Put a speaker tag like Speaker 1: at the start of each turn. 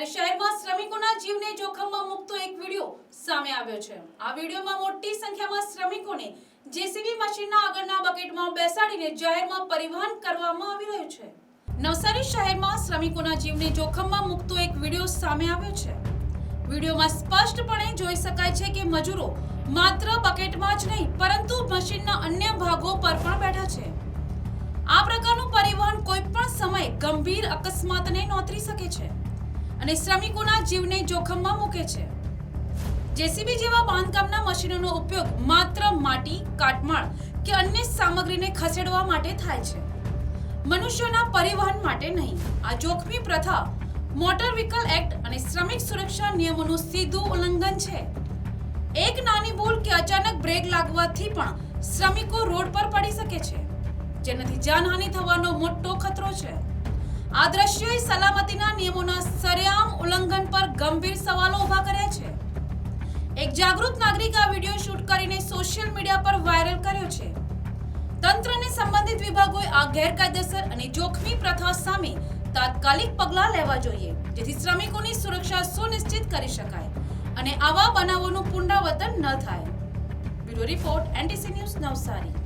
Speaker 1: નવસારી શહેરમાં શ્રમિકોના જીવને જોખમમાં મૂકતો એક વિડિયો સામે આવ્યો છે। આ વિડિયોમાં મોટી સંખ્યામાં શ્રમિકોને જેસીબી મશીનના આગળના બકેટમાં બેસાડીને જાહેરમાં પરિવહન કરવામાં આવી રહ્યું છે। નવસારી શહેરમાં શ્રમિકોના જીવને જોખમમાં મૂકતો એક વિડિયો સામે આવ્યો છે। વિડિયોમાં સ્પષ્ટપણે જોઈ શકાય છે કે મજૂરો માત્ર બકેટમાં જ નહીં પરંતુ મશીનના અન્ય ભાગો પર પણ બેઠા છે। આ પ્રકારનું પરિવહન કોઈ પણ સમયે ગંભીર અકસ્માતને નોતરી શકે છે અને શ્રમિકોના જીવને જોખમમાં મૂકે છે। જેસીબી જેવા બાંધકામના મશીનોનો ઉપયોગ માત્ર માટી, કાટમાળ કે અન્ય સામગ્રીને ખસેડવા માટે થાય છે, મનુષ્યોના પરિવહન માટે નહીં। આ જોખમી પ્રથા મોટર વ્હીકલ એક્ટ અને શ્રમિક સુરક્ષા નિયમોનું સીધું ઉલ્લંઘન છે। એક નાની ભૂલ કે અચાનક બ્રેક લાગવાથી પણ શ્રમિકો રોડ પર પડી શકે છે, જેનાથી જાનહાનિ થવાનો મોટો ખતરો છે। આ દ્રશ્યોએ સલામતીના નિયમોના સરેઆમ ઉલ્લંઘન પર ગંભીર સવાલો ઊભા કર્યા છે। એક જાગૃત નાગરિક આ વિડિયો શૂટ કરીને સોશિયલ મીડિયા પર વાયરલ કર્યો છે। તંત્ર અને સંબંધિત વિભાગોએ આ ગેરકાયદેસર અને જોખમી પ્રથા સામે તાત્કાલિક પગલાં લેવા જોઈએ, જેથી શ્રમિકોની સુરક્ષા સુનિશ્ચિત કરી શકાય અને આવા બનાવોનું પુનરાવર્તન ન થાય। Bureau report, NTC news, Navsari.